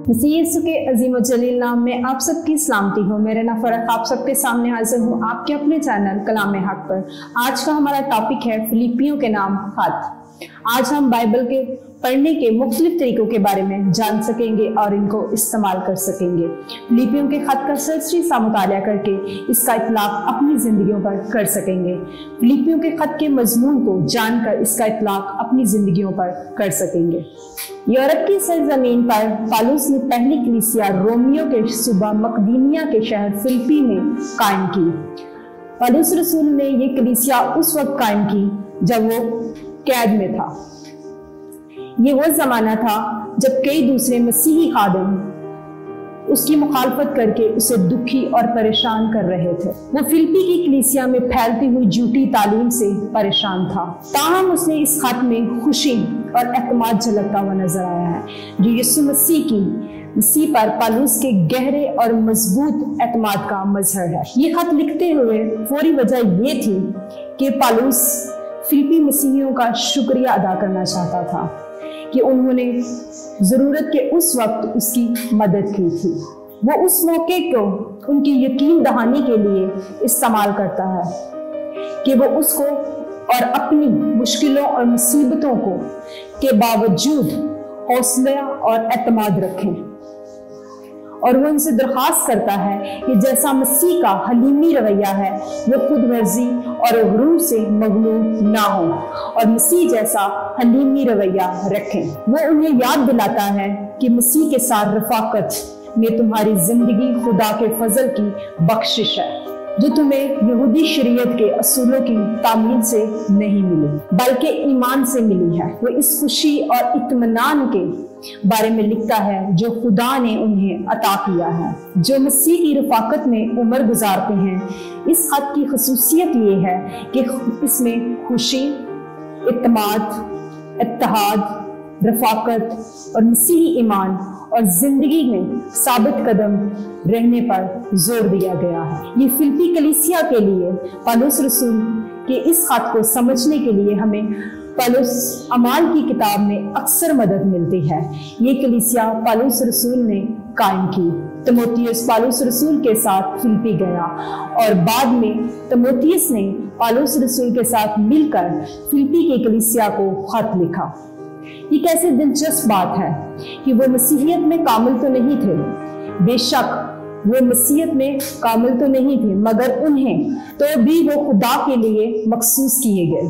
मसीह यीशु के अजीम व जलील नाम में आप सबकी सलामती हो। मेरे नाम फरक आप सबके सामने हाजिर हूँ आपके अपने चैनल कलाम हक पर। आज का हमारा टॉपिक है फिलिपियों के नाम खत। आज हम बाइबल के पढ़ने के मुख्तलिफ तरीकों के बारे में जान सकेंगे और इनको इस्तेमाल कर सकेंगे। फिलिपियों के खत का सरसरी सा मुतालिया करके इसका इतलाक अपनी जिंदगियों पर कर सकेंगे। फिलिपियों के खत के मजमून को जानकर इसका इतलाक अपनी जिंदगियों पर कर सकेंगे। यूरोप की सरजमीन पर पौलुस ने पहली कलीसिया रोमियो के सूबा मकदूनिया के शहर फिलिप्पी में कायम की। पौलुस रसूल ने ये कलीसिया उस वक्त कायम की जब वो कैद में था। ये वो जमाना था जब कई दूसरे मसीही खादिम उसकी मुखालफत करके उसे दुखी और परेशान कर रहे थे। वो फिलिप्पी की कलीसिया में फैलती हुई झूठी तालीम से परेशान था। ताहम उसने इस खत में खुशी और एतमाद झलकता हुआ नजर आया है जो यीशु मसीह पर पौलुस के गहरे और मजबूत एतमाद का मजहर है। ये खत लिखते हुए फौरी वजह ये थी कि पौलुस फिलिप्पी मसीहियों का शुक्रिया अदा करना चाहता था कि उन्होंने जरूरत के उस वक्त उसकी मदद की थी। वो उस मौके को उनकी यकीन दहानी के लिए इस्तेमाल करता है कि वो उसको और अपनी मुश्किलों और मुसीबतों को के बावजूद हौसला और एतमाद रखें। और वो उनसे दरख्वास्त करता है कि जैसा मसीह का हलीमी रवैया है वो खुद वर्जी और गुरूर से मगलूब ना हो और मसीह जैसा हलीमी रवैया रखें। वो उन्हें याद दिलाता है कि मसीह के साथ रफाकत में तुम्हारी जिंदगी खुदा के फजल की बख्शिश है जो तुम्हें यहूदी शरीयत के असूलों की तामील से नहीं मिली बल्कि ईमान से मिली है। वो इस खुशी और इत्मीनान के बारे में लिखता है जो खुदा ने उन्हें अता किया है जो मसीह की रफाकत में उम्र गुजारते हैं। इस खत की खसूसियत ये है कि इसमें खुशी, इत्मीनान, इत्तेहाद, रफाकत और मसीही ईमान और जिंदगी में साबित कदम रहने पर जोर दिया गया है। ये फिलिप्पी कलीसिया के लिए पौलुस रसूल के इस खत को समझने के लिए हमें पौलुस अमाल की किताब में अक्सर मदद मिलती है। ये कलीसिया पौलुस रसूल ने कायम की। तीमुथियुस पौलुस रसूल के साथ फिलिप्पी गया और बाद में तीमुथियुस ने पौलुस रसूल के साथ मिलकर फिलिप्पी की कलीसिया को खत लिखा। ये कैसे दिलचस्प बात है कि वो मसीहियत में कामिल तो नहीं थे, बेशक वो मसीहियत में कामिल तो नहीं थे, मगर उन्हें तो भी वो खुदा के लिए मखसूस किए गए।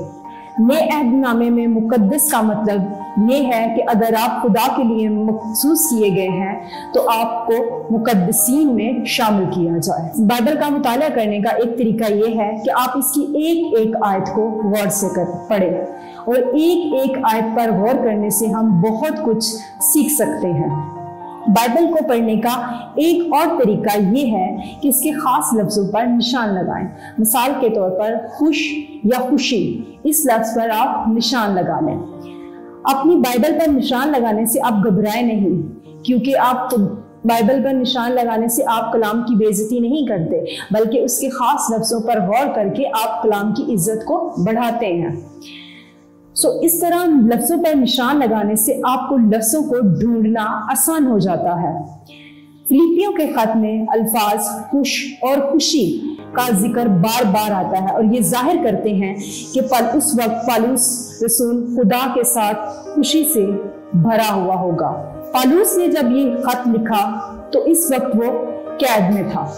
नए अहदनामे में मुकद्दस का मतलब ये है कि अगर आप खुदा के लिए मखसूस किए गए हैं तो आपको मुकद्दसीन में शामिल किया जाए। बाइबल का मुताला करने का एक तरीका ये है कि आप इसकी एक एक आयत को गौर से पढ़ें और एक एक आयत पर गौर करने से हम बहुत कुछ सीख सकते हैं। बाइबल को पढ़ने का एक और तरीका ये है कि इसके खास लफ्जों पर निशान लगाएं। मिसाल के तौर पर खुश या खुशी, इस लफ्ज पर आप निशान लगा लें। अपनी बाइबल पर निशान लगाने से आप घबराएं नहीं, क्योंकि आप बाइबल पर निशान लगाने से आप कलाम की बेइज्जती नहीं करते, बल्कि उसके खास लफ्जों पर गौर करके आप कलाम की इज्जत को बढ़ाते हैं। इस तरह लफ्जों पर निशान लगाने से आपको लफ्जों को ढूंढना आसान हो जाता है। फिलिपियों के खत में अल्फाज खुश और खुशी का जिक्र बार बार आता है और ये जाहिर करते हैं कि उस वक्त पौलुस रसूल खुदा के साथ खुशी से भरा हुआ होगा। पौलुस ने जब ये खत लिखा तो इस वक्त वो कैद में था।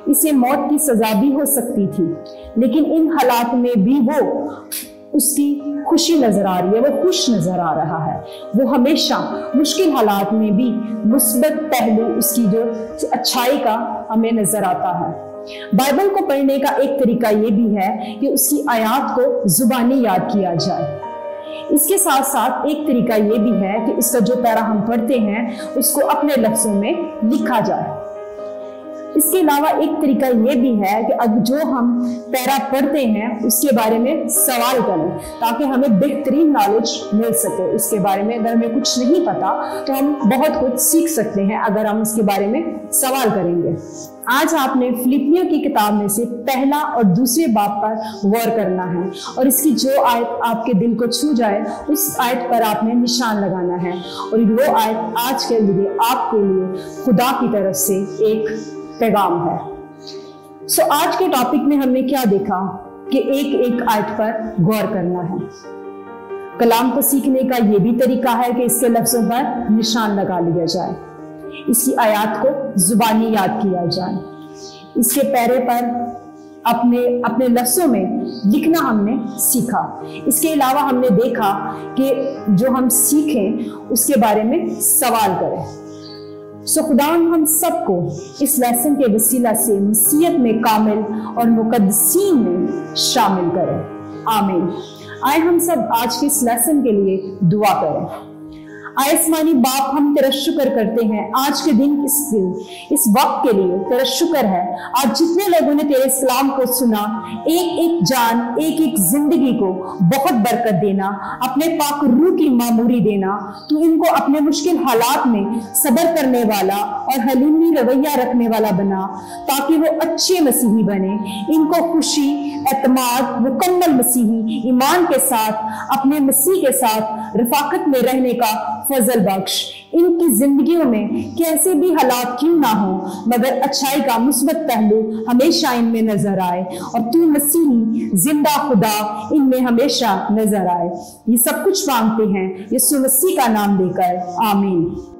इसे मौत की सजा भी हो सकती थी, लेकिन इन हालात में भी वो उसकी खुशी नजर आ रही है, वो खुश नजर आ रहा है। वो हमेशा मुश्किल हालात में भी मुस्बत पहलू उसकी जो अच्छाई का हमें नजर आता है। बाइबल को पढ़ने का एक तरीका ये भी है कि उसकी आयत को जुबानी याद किया जाए। इसके साथ साथ एक तरीका ये भी है कि इसका जो पैरा हम पढ़ते हैं उसको अपने लफ्जों में लिखा जाए। इसके अलावा एक तरीका ये भी है कि अब जो हम पैरा पढ़ते हैं उसके बारे में सवाल करें, ताकि हमें बेहतरीन नॉलेज मिल सके इसके बारे में। अगर हमें कुछ नहीं पता तो हम बहुत कुछ सीख सकते हैं अगर हम इसके बारे में सवाल करेंगे। आज आपने फिलिपियों की किताब में से पहला और दूसरे बाब पर गौर करना है, और इसकी जो आयत आपके दिल को छू जाए उस आयत पर आपने निशान लगाना है, और वो आयत आज के लिए आपके लिए खुदा की तरफ से एक पैगाम है। आज के टॉपिक में हमने क्या देखा कि एक एक आयत पर गौर करना है। कलाम को सीखने का यह भी तरीका है कि इसके लफ्जों पर निशान लगा लिया जाए, इसकी आयत को जुबानी याद किया जाए, इसके पैरे पर अपने लफ्जों में लिखना हमने सीखा। इसके अलावा हमने देखा कि जो हम सीखें उसके बारे में सवाल करें। खुदा हम सबको इस लेसन के वसीला से मसीहत में कामिल और मुकद्दसीन में शामिल करें। आमीन। आए हम सब आज के इस लेसन के लिए दुआ करें। आसमानी बाप, हम तेरा शुक्र करते हैं आज के दिन, इस वक्त के लिए तेरा शुक्र है। आज जितने लोगों ने तेरे सलाम को सुना, एक एक जान, एक एक जिंदगी को बहुत बरकत देना, अपने पाक रूह की मामूरी देना। तू इनको अपने मुश्किल हालात में सब्र करने वाला और हलीमी रवैया रखने वाला बना, ताकि वो अच्छे मसीही बने। इनको खुशी, एतमाद, मुकम्मल मसीही ईमान के साथ अपने मसीह के साथ रफाकत में रहने का फजल बख्श। इनकी जिंदगियों में कैसे भी हालात क्यों ना हो, मगर अच्छाई का मुस्बत पहलू हमेशा इनमें नजर आए, और तू मसीही जिंदा खुदा इनमें हमेशा नजर आए। ये सब कुछ मांगते हैं यीशु मसीह का नाम लेकर। आमीन।